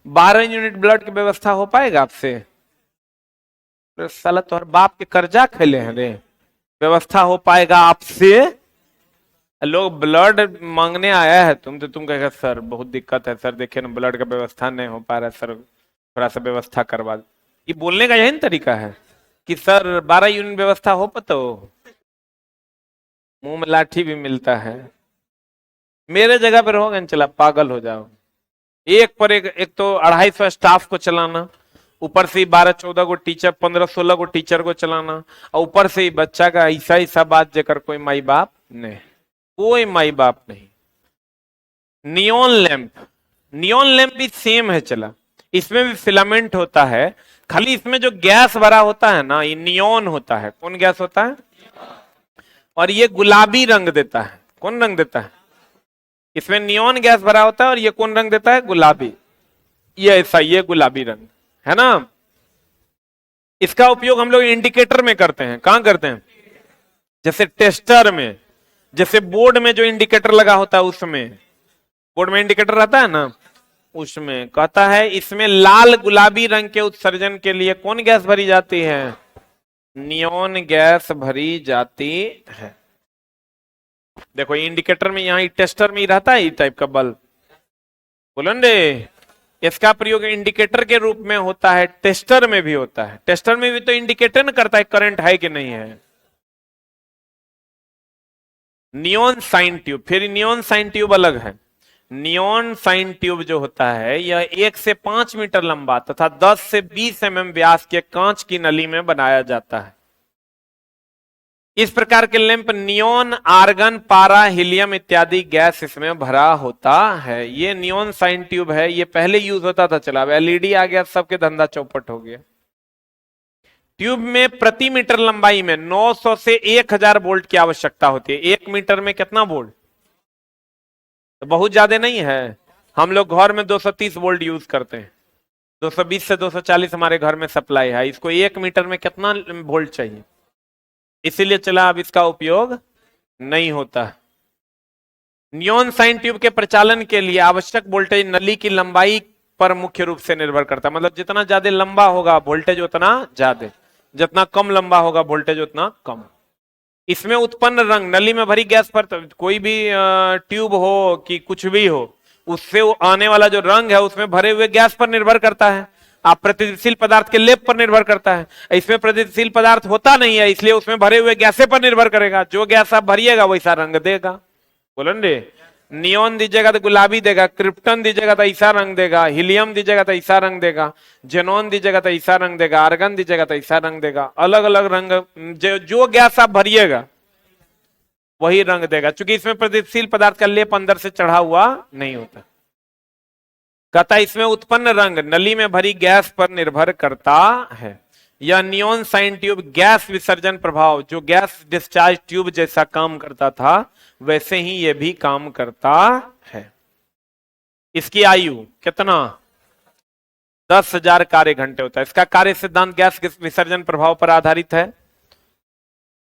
12 यूनिट ब्लड की व्यवस्था हो पाएगा आपसे? साला तोहर बाप के कर्जा खेले हैं रे, व्यवस्था हो पाएगा आपसे? लोग ब्लड मांगने आया है तुम कहेगा सर बहुत दिक्कत है सर, देखिए ना ब्लड का व्यवस्था नहीं हो पा रहा है सर, थोड़ा सा व्यवस्था करवा। ये बोलने का यही तरीका है कि सर 12 यूनिट व्यवस्था हो पतो? मुंह में लाठी भी मिलता है। मेरे जगह पे रहोगे चला पागल हो जाओ। एक पर एक तो 250 स्टाफ को चलाना, ऊपर से 12-14 को टीचर, 15-16 को टीचर को चलाना, और ऊपर से ही बच्चा का ऐसा ऐसा बात जेकर कोई माई बाप नहीं, कोई माई बाप नहीं। नियॉन लैंप, नियॉन लैंप भी सेम है चला, इसमें भी फिलामेंट होता है, खाली इसमें जो गैस भरा होता है ना ये नियॉन होता है। कौन गैस होता है? और ये गुलाबी रंग देता है। कौन रंग देता है? इसमें नियॉन गैस भरा होता है और ये कौन रंग देता है? गुलाबी। ये ऐसा, ये गुलाबी रंग है ना। इसका उपयोग हम लोग इंडिकेटर में करते हैं। कहां करते हैं? जैसे टेस्टर में, जैसे बोर्ड में जो इंडिकेटर लगा होता है उसमें, बोर्ड में इंडिकेटर रहता है ना, उसमें कहता है इसमें लाल गुलाबी रंग के उत्सर्जन के लिए कौन गैस भरी जाती है? नियॉन गैस भरी जाती है। देखो इंडिकेटर में, यहां टेस्टर में ही रहता है इस टाइप का बल्ब, बोलो रे। इसका प्रयोग इंडिकेटर के रूप में होता है, टेस्टर में भी होता है। टेस्टर में भी तो इंडिकेटर न करता है करंट है कि नहीं है। नियॉन साइन ट्यूब, फिर नियॉन साइन ट्यूब अलग है। नियॉन साइन ट्यूब जो होता है यह 1 से 5 मीटर लंबा तथा 10 से 20 mm व्यास के कांच की नली में बनाया जाता है। इस प्रकार के लैंप नियॉन, आर्गन, पारा, हीलियम इत्यादि गैस इसमें भरा होता है। ये नियॉन साइन ट्यूब है, ये पहले यूज होता था, चला अब एलईडी आ गया, सबके धंधा चौपट हो गया। ट्यूब में प्रति मीटर लंबाई में 900 से 1000 वोल्ट की आवश्यकता होती है। 1 मीटर में कितना वोल्ट? तो बहुत ज्यादा नहीं है। हम लोग घर में 230 वोल्ट यूज करते हैं, 220 से 240 हमारे घर में सप्लाई है। इसको 1 मीटर में कितना वोल्ट चाहिए? इसीलिए चला अब इसका उपयोग नहीं होता। नियॉन साइन ट्यूब के प्रचालन के लिए आवश्यक वोल्टेज नली की लंबाई पर मुख्य रूप से निर्भर करता है। मतलब जितना ज्यादा लंबा होगा वोल्टेज उतना ज्यादा, जितना कम लंबा होगा वोल्टेज उतना कम। इसमें उत्पन्न रंग नली में भरी गैस पर, कोई भी ट्यूब हो कि कुछ भी हो, उससे आने वाला जो रंग है उसमें भरे हुए गैस पर निर्भर करता है। आप प्रतिशील पदार्थ के लेप पर निर्भर करता है। इसमें प्रतिशील पदार्थ होता नहीं है, इसलिए उसमें भरे हुए गैसे पर निर्भर करेगा। जो गैस आप भरिएगा वैसा रंग देगा। बोलो रे, नियॉन दीजिएगा तो गुलाबी देगा, क्रिप्टन दीजिएगा तो ऐसा रंग देगा, हीलियम दीजिएगा तो ऐसा रंग देगा, जेनॉन दीजिएगा तो ऐसा रंग देगा, आर्गन दीजिएगा तो ऐसा रंग देगा। अलग अलग रंग, जो गैस आप भरिएगा वही रंग देगा, क्योंकि इसमें प्रतिशील पदार्थ का लेप अंदर से चढ़ा हुआ नहीं होता। कहता इसमें उत्पन्न रंग नली में भरी गैस पर निर्भर करता है। यह नियॉन साइन ट्यूब गैस विसर्जन प्रभाव, जो गैस डिस्चार्ज ट्यूब जैसा काम करता था वैसे ही यह भी काम करता है। इसकी आयु कितना? 10,000 कार्य घंटे होता है। इसका कार्य सिद्धांत गैस विसर्जन प्रभाव पर आधारित है।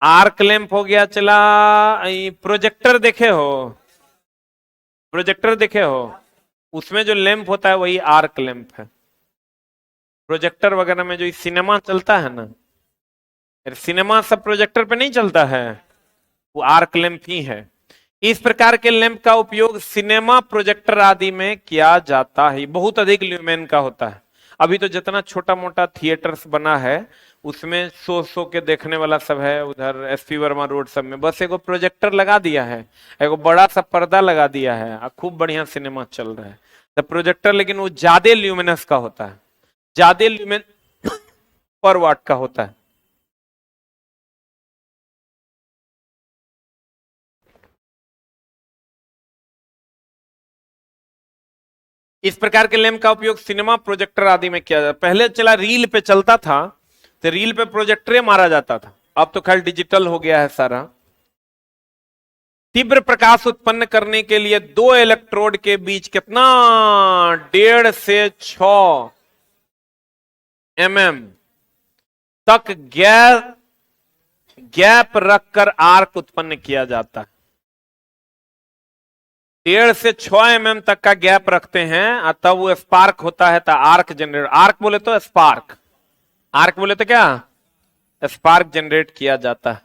आर्क लैंप हो गया, चला प्रोजेक्टर देखे हो, प्रोजेक्टर देखे हो, उसमें जो लैंप होता है वही आर्क लैंप है। प्रोजेक्टर वगैरह में जो सिनेमा चलता है ना, सिनेमा सब प्रोजेक्टर पे नहीं चलता है, वो आर्क लैंप ही है। इस प्रकार के लैंप का उपयोग सिनेमा, प्रोजेक्टर आदि में किया जाता है। बहुत अधिक ल्यूमेन का होता है। अभी तो जितना छोटा मोटा थिएटर्स बना है उसमें सो के देखने वाला सब है, उधर एसपी वर्मा रोड सब में बस एगो प्रोजेक्टर लगा दिया है, एगो बड़ा सा पर्दा लगा दिया है और खूब बढ़िया सिनेमा चल रहा है। तो प्रोजेक्टर, लेकिन वो ज्यादा ल्यूमिनस का होता है, ज्यादा ल्यूमिन पर वाट का होता है। इस प्रकार के लैंप का उपयोग सिनेमा, प्रोजेक्टर आदि में किया जाता। पहले चला रील पे चलता था तो रील पे प्रोजेक्टर मारा जाता था, अब तो खैर डिजिटल हो गया है सारा। तीव्र प्रकाश उत्पन्न करने के लिए 2 इलेक्ट्रोड के बीच कितना 1.5 से 6 mm तक गैप रखकर आर्क उत्पन्न किया जाता है। 1.5 से 6 mm तक का गैप रखते हैं और तब वो स्पार्क होता है, तो आर्क जनरेट, आर्क बोले तो स्पार्क, आर्क बोले तो क्या स्पार्क जनरेट किया जाता है।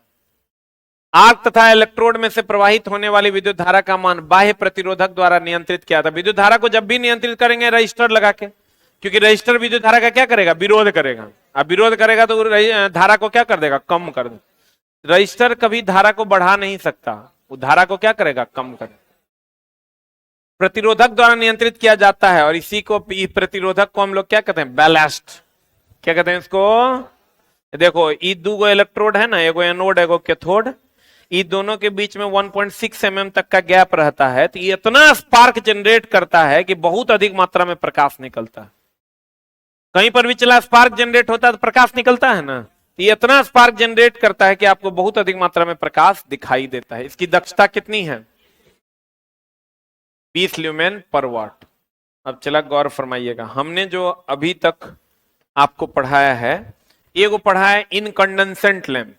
आर्क तथा इलेक्ट्रोड में से प्रवाहित होने वाली विद्युत धारा का मान बाह्य प्रतिरोधक द्वारा नियंत्रित किया था। विद्युत धारा को जब भी नियंत्रित करेंगे रजिस्टर लगा के, क्योंकि रजिस्टर विद्युत धारा का क्या करेगा? विरोध करेगा। अब विरोध करेगा तो धारा को क्या कर देगा? कम कर देगा। रजिस्टर कभी धारा को बढ़ा नहीं सकता, वो धारा को क्या करेगा? कम करेगा। प्रतिरोधक द्वारा नियंत्रित किया जाता है और इसी को, प्रतिरोधक को हम लोग क्या कहते हैं? बैलास्ट। क्या कहते हैं इसको? देखो ये 2 इलेक्ट्रोड है ना, एगो एनोड एगो कैथोड, ये दोनों के बीच में 1.6 mm तक का गैप रहता है, तो ये इतना स्पार्क जनरेट करता है कि बहुत अधिक मात्रा में प्रकाश निकलता है। कहीं पर भी चला स्पार्क जनरेट होता है तो प्रकाश निकलता है ना, ये इतना स्पार्क जनरेट करता है कि आपको बहुत अधिक मात्रा में प्रकाश दिखाई देता है। इसकी दक्षता कितनी है? 20 ल्यूमेन पर वाट। अब चला गौर फरमाइएगा, हमने जो अभी तक आपको पढ़ाया है, एक पढ़ा है इनकंडेंसेंट लैंप।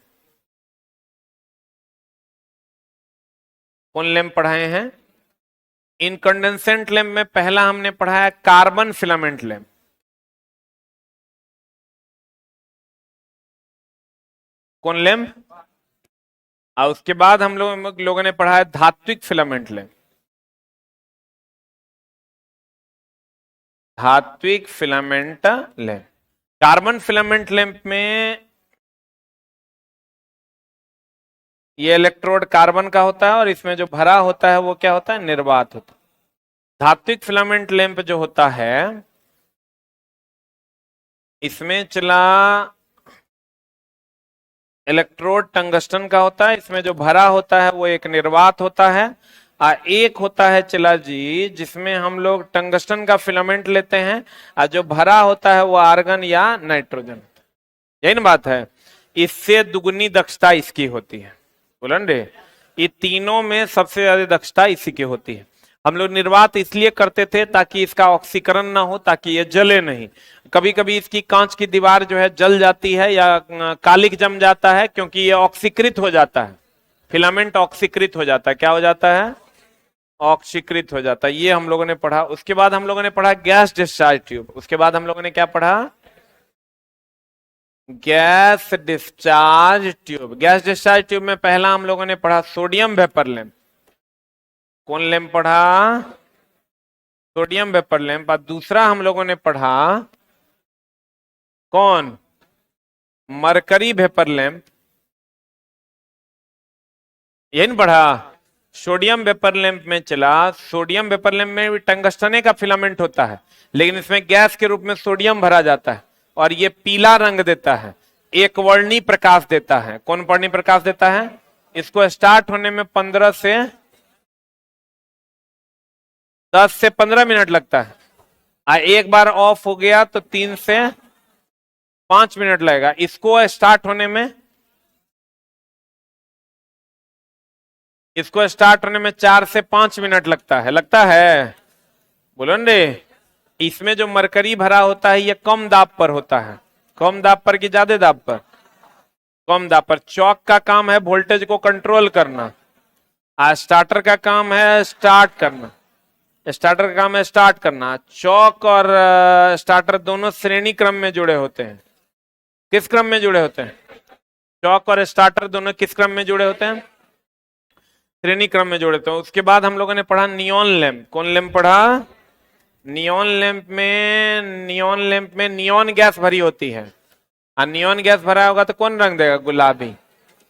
कौन लैंप पढ़ाए हैं? इनकंडेंसेंट लैंप में पहला हमने पढ़ा है कार्बन फिलामेंट लैंप। कौन लैंप? और उसके बाद हम लोगों ने पढ़ा है धात्विक फिलामेंट लैंप। धात्विक filament lamp. Carbon filament lamp में ये इलेक्ट्रोड कार्बन का होता है और इसमें जो भरा होता है वो क्या होता है? निर्वात होता है। धात्विक फिलामेंट लैंप जो होता है, इसमें चला इलेक्ट्रोड टंगस्टन का होता है, इसमें जो भरा होता है वो एक निर्वात होता है, और एक होता है चला जी जिसमें हम लोग टंगस्टन का फिलामेंट लेते हैं, और जो भरा होता है वो आर्गन या नाइट्रोजन। यही ना बात है। इससे दुगनी दक्षता इसकी होती है। बोलन रे, ये तीनों में सबसे ज्यादा दक्षता इसी की होती है। हम लोग निर्वात इसलिए करते थे ताकि इसका ऑक्सीकरण ना हो, ताकि ये जले नहीं। कभी कभी इसकी कांच की दीवार जो है जल जाती है या कालिक जम जाता है, क्योंकि ये ऑक्सीकृत हो जाता है। फिलामेंट ऑक्सीकृत हो जाता है। क्या हो जाता है? ऑक्सीकृत हो जाता है। ये हम लोगों ने पढ़ा। उसके बाद हम लोगों ने पढ़ा गैस डिस्चार्ज ट्यूब। उसके बाद हम लोगों ने क्या पढ़ा? Gas discharge tube. Gas discharge tube में पहला हम लोगों ने पढ़ा सोडियम वेपर लैंप। कौन लैंप पढ़ा? Sodium vapour lamp. और दूसरा हम लोगों ने पढ़ा कौन? Mercury vapour lamp. यही नहीं पढ़ा? सोडियम वेपर लैंप में चला, सोडियम वेपर लैंप में भी टंगस्टने का फिलामेंट होता है, लेकिन इसमें गैस के रूप में सोडियम भरा जाता है और ये पीला रंग देता है, एक वर्णी प्रकाश देता है। कौन वर्णी प्रकाश देता है? इसको स्टार्ट होने में 15 से 10 से 15 मिनट लगता है, और एक बार ऑफ हो गया तो 3 से 5 मिनट लगेगा। इसको स्टार्ट होने में 4 से 5 मिनट लगता है। लगता है? बोलो रे। इसमें जो मरकरी भरा होता है ये कम दाब पर होता है। कम दाब पर कि ज्यादा दाब पर? कम दाब पर। चौक का काम है वोल्टेज को कंट्रोल करना, और स्टार्टर का काम है स्टार्ट करना। स्टार्टर का काम है स्टार्ट करना। चौक और स्टार्टर दोनों श्रेणी क्रम में जुड़े होते हैं। किस क्रम में जुड़े होते हैं? चौक और स्टार्टर दोनों किस क्रम में जुड़े होते हैं? श्रेणी क्रम में जुड़े होते हैं। उसके बाद हम लोगों ने पढ़ा नियॉन लैंप। कौन लैंप पढ़ा? नियॉन लैंप में नियॉन गैस भरी होती है, और नियॉन गैस भरा होगा तो कौन रंग देगा? गुलाबी।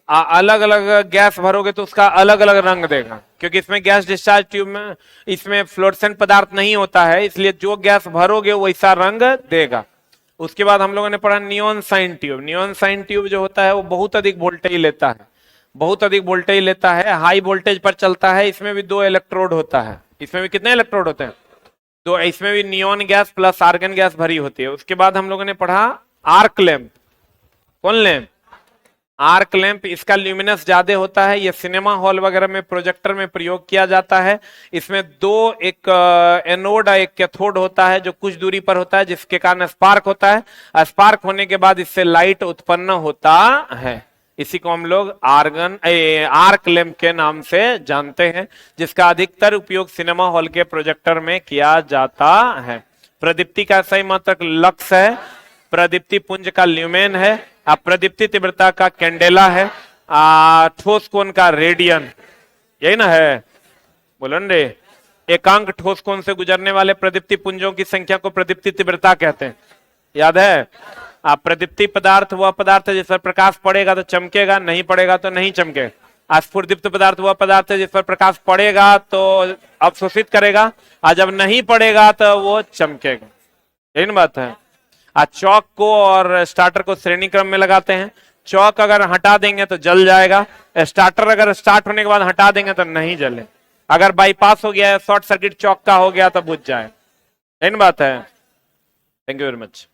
अलग अलग गैस भरोगे तो उसका अलग अलग रंग देगा, क्योंकि इसमें गैस डिस्चार्ज ट्यूब में इसमें फ्लोरेसेंट पदार्थ नहीं होता है, इसलिए जो गैस भरोगे वैसा रंग देगा। उसके बाद हम लोगों ने पढ़ा neon sign tube. Neon sign tube जो होता है वो बहुत अधिक वोल्टेज लेता है, बहुत अधिक वोल्टेज लेता है, हाई वोल्टेज पर चलता है। इसमें भी 2 इलेक्ट्रोड होता है। इसमें भी कितने इलेक्ट्रोड होते हैं? 2। इसमें भी neon gas plus argon gas भरी होती है। उसके बाद हम लोगों ने पढ़ा आर्क लैंप। कौन लैंप? Arc lamp. इसका ल्यूमिनस ज्यादा होता है, ये सिनेमा हॉल वगैरह में प्रोजेक्टर में प्रयोग किया जाता है। इसमें 2, एक एनोड और एक कैथोड होता है जो कुछ दूरी पर होता है, जिसके कारण स्पार्क होता है। स्पार्क होने के बाद इससे लाइट उत्पन्न होता है। इसी को हम लोग आर्क लैंप के नाम से जानते हैं, जिसका अधिकतर उपयोग सिनेमा हॉल के प्रोजेक्टर में किया जाता है। प्रदीप्ति का सही मात्रक लक्स है, प्रदीप्ति पुंज का ल्यूमेन है, प्रदीप्ति तीव्रता का कैंडेला है, ठोस कोण का रेडियन। यही ना है? बोलो रे। एकांक ठोस कोण से गुजरने वाले प्रदीप्ति पुंजों की संख्या को प्रदीप्ति तीव्रता कहते हैं। याद है? प्रदीप्ति पदार्थ वह पदार्थ है जिस पर प्रकाश पड़ेगा तो चमकेगा, नहीं पड़ेगा तो नहीं चमकेगा। स्फुरदीप्त पदार्थ वह पदार्थ है जिस पर प्रकाश पड़ेगा तो अवशोषित करेगा, और जब नहीं पड़ेगा तो वो चमकेगा। यही ना बात है? चौक को और स्टार्टर को श्रेणी क्रम में लगाते हैं। चौक अगर हटा देंगे तो जल जाएगा, स्टार्टर अगर स्टार्ट होने के बाद हटा देंगे तो नहीं जले। अगर बाईपास हो गया, शॉर्ट सर्किट चौक का हो गया तो बुझ जाए। यही ना बात है? Thank you very much.